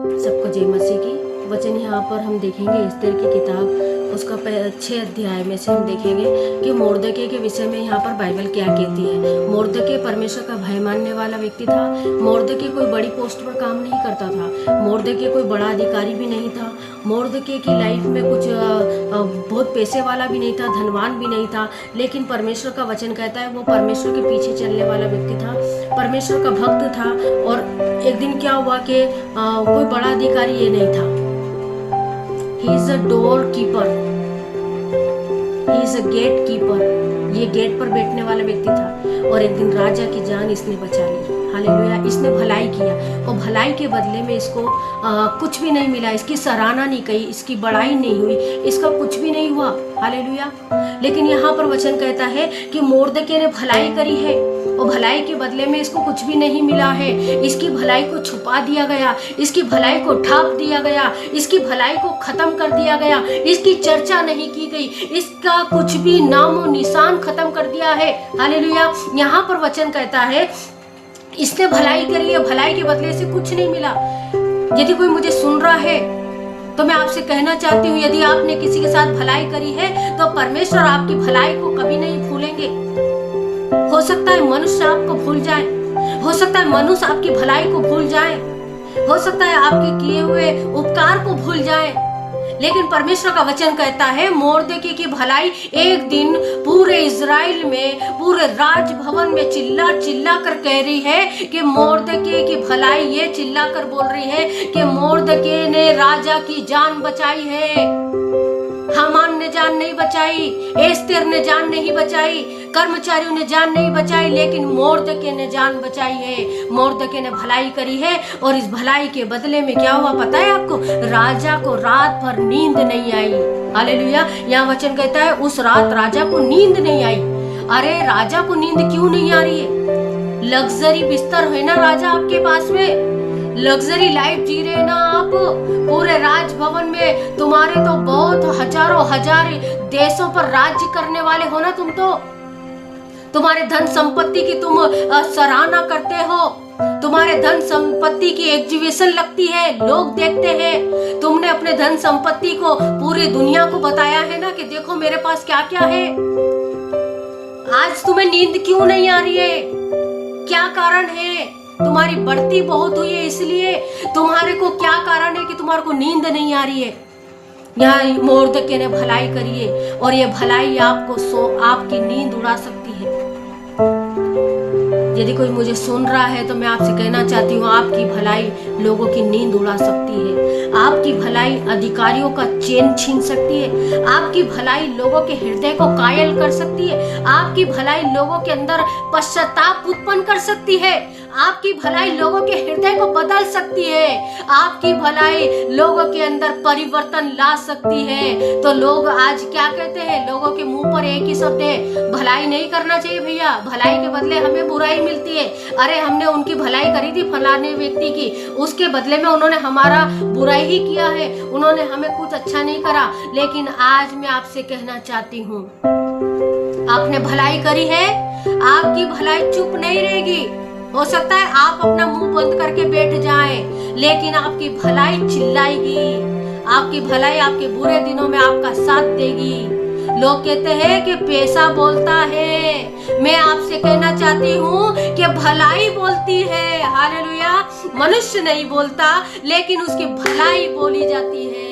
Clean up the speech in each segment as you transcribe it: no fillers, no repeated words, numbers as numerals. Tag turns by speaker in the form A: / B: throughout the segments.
A: सबको जय मसीह की। वचन यहाँ पर हम देखेंगे एस्तेर की किताब उसका 6 अध्याय में से हम देखेंगे कि मोर्दके के विषय में यहाँ पर बाइबल क्या कहती है। मोर्दके परमेश्वर का भय मानने वाला व्यक्ति था। मोर्दके कोई बड़ी पोस्ट पर काम नहीं करता था। मोर्दके कोई बड़ा अधिकारी भी नहीं था। मोर्दके की लाइफ में कुछ बहुत पैसे वाला भी नहीं था, धनवान भी नहीं था, लेकिन परमेश्वर का वचन कहता है वो परमेश्वर के पीछे चलने वाला व्यक्ति था, परमेश्वर का भक्त था। और एक दिन क्या हुआ कि कोई बड़ा अधिकारी ये नहीं था। He is a door keeper, he is a gate keeper, ये गेट पर बैठने वाला व्यक्ति था। और एक दिन राजा की जान इसने बचा ली। हालेलुया। इसने भलाई किया और भलाई के बदले में इसको कुछ भी नहीं मिला। इसकी सराहना नहीं की, इसकी बड़ाई नहीं हुई, इसका कुछ भी नहीं हुआ। हालेलुया। लेकिन यहाँ पर वचन कहता है कि मोर्दके ने भलाई करी है और भलाई के बदले में इसको कुछ भी नहीं मिला है। इसकी भलाई को छुपा दिया गया, इसकी भलाई को ढांप दिया गया, इसकी भलाई को खत्म कर दिया गया, इसकी चर्चा नहीं की गई, इसका कुछ भी नामो निशान खत्म कर दिया है। हालेलुया। यहाँ पर वचन कहता है इसने भलाई करी है, भलाई के बदले से कुछ नहीं मिला। यदि कोई मुझे सुन रहा है तो मैं आपसे कहना चाहती हूँ, यदि आपने किसी के साथ भलाई करी है तो परमेश्वर आपकी भलाई को कभी नहीं भूलेंगे। हो सकता है मनुष्य आपको भूल जाए, हो सकता है मनुष्य आपकी भलाई को भूल जाए, हो सकता है आपके किए हुए उपकार को भूल जाए, लेकिन परमेश्वर का वचन कहता है मोर्दके की भलाई एक दिन पूरे इज़राइल में, पूरे राजभवन में चिल्ला चिल्ला कर कह रही है कि मोर्दके की भलाई ये चिल्ला कर बोल रही है कि मोर्दके ने राजा की जान बचाई है। हामान ने जान नहीं बचाई, एस्तेर ने जान नहीं बचाई, कर्मचारियों ने जान नहीं बचाई, लेकिन मोर्दके ने जान बचाई है। मोर्दके ने भलाई करी है और इस भलाई के बदले में क्या हुआ पता है आपको? राजा को रात भर नींद नहीं आई। हालेलुया। यहाँ वचन कहता है उस रात राजा को नींद नहीं आई। अरे राजा को नींद क्यों नहीं आ रही है? लग्जरी बिस्तर है ना राजा आपके पास में, लग्जरी लाइफ जी रहे ना आप। पूरे राजभवन में तुम्हारे तो बहुत हजारों हजार देशों पर राज्य करने वाले हो ना तुम तो। तुम्हारे धन संपत्ति की तुम सराहना करते हो, तुम्हारे धन संपत्ति की एग्जीबिशन लगती है, लोग देखते हैं। तुमने अपने धन संपत्ति को पूरी दुनिया को बताया है ना कि देखो मेरे पास क्या क्या है। आज तुम्हें नींद क्यों नहीं आ रही है? क्या कारण है? तुम्हारी बढ़ती बहुत हुई है इसलिए। तुम्हारे को क्या कारण है कि तुम्हारे को नींद नहीं आ रही है? यहाँ मोर्दके ने भलाई करी है और ये भलाई आपको आपकी नींद उड़ा सकती है। यदि कोई मुझे सुन रहा है तो मैं आपसे कहना चाहती हूँ आपकी भलाई लोगों की नींद उड़ा सकती है। आपकी भलाई अधिकारियों का चैन छीन सकती है। आपकी भलाई लोगों के हृदय को कायल कर सकती है। आपकी भलाई लोगों के अंदर पश्चाताप उत्पन्न कर सकती है। आपकी भलाई लोगों के हृदय को बदल सकती है। आपकी भलाई लोगों के अंदर परिवर्तन ला सकती है। तो लोग आज क्या कहते हैं? लोगों के मुंह पर एक ही शब्द है, भलाई नहीं करना चाहिए भैया, भलाई के बदले हमें बुराई मिलती है। अरे हमने उनकी भलाई करी थी फलाने व्यक्ति की, उसके बदले में उन्होंने हमारा बुराई ही किया है, उन्होंने हमें कुछ अच्छा नहीं करा। लेकिन आज मैं आपसे कहना चाहती हूँ आपने भलाई करी है, आपकी भलाई चुप नहीं रहेगी। हो सकता है आप अपना मुंह बंद करके बैठ जाएं, लेकिन आपकी भलाई चिल्लाएगी। आपकी भलाई आपके बुरे दिनों में आपका साथ देगी। लोग कहते हैं कि पैसा बोलता है, मैं आपसे कहना चाहती हूँ कि भलाई बोलती है। हालेलुया। मनुष्य नहीं बोलता, लेकिन उसकी भलाई बोली जाती है।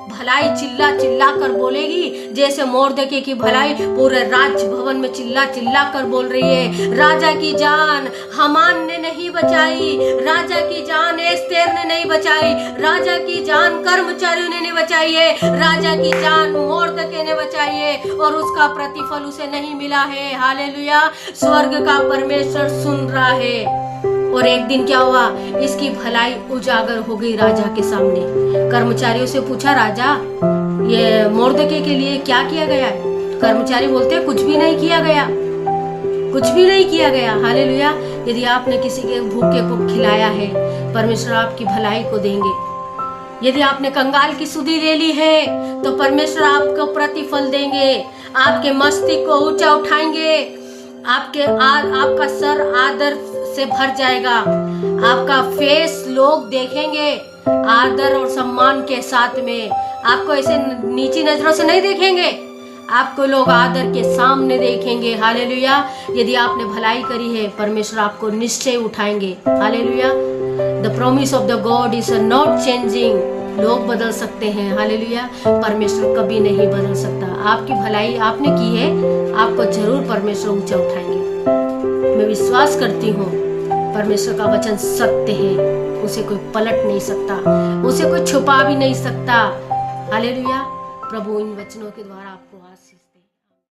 A: भलाई चिल्ला चिल्ला कर बोलेगी, जैसे मोर्दके की भलाई पूरे राजभवन में चिल्ला चिल्ला कर बोल रही है। राजा की जान हामान ने नहीं बचाई, राजा की जान एस्तेर ने नहीं बचाई, राजा की जान कर्मचारियों ने नहीं बचाई है, राजा की जान मोर्दके ने बचाई है और उसका प्रतिफल उसे नहीं मिला है। हालेलुया। स्वर्ग का परमेश्वर सुन रहा है। और एक दिन क्या हुआ? इसकी भलाई उजागर हो गई राजा के सामने। कर्मचारियों से पूछा, राजा ये मोर्दके के लिए क्या किया गया है? कर्मचारी बोलते हैं कुछ भी नहीं किया गया, कुछ भी नहीं किया गया। हालेलुया। यदि आपने किसी के भूखे को खिलाया है, परमेश्वर आपकी भलाई को देंगे। यदि आपने कंगाल की सुधि ले ली है तो परमेश्वर आपको प्रतिफल देंगे। आपके मस्तिष्क को ऊंचा उठाएंगे, आपका सर आदर से भर जाएगा। आपका फेस लोग देखेंगे आदर और सम्मान के साथ में। आपको ऐसे नीची नजरों से नहीं देखेंगे, आपको लोग आदर के सामने देखेंगे। हालेलुया। यदि आपने भलाई करी है, परमेश्वर आपको निश्चय उठाएंगे। Hallelujah. The promise of the God is not changing. लोग बदल सकते हैं, हालेलुया, परमेश्वर कभी नहीं बदल सकता। आपकी भलाई आपने की है, आपको जरूर परमेश्वर ऊंचा उठाएंगे। मैं विश्वास करती हूँ परमेश्वर का वचन सत्य है, उसे कोई पलट नहीं सकता, उसे कोई छुपा भी नहीं सकता। हालेलुया। प्रभु इन वचनों के द्वारा आपको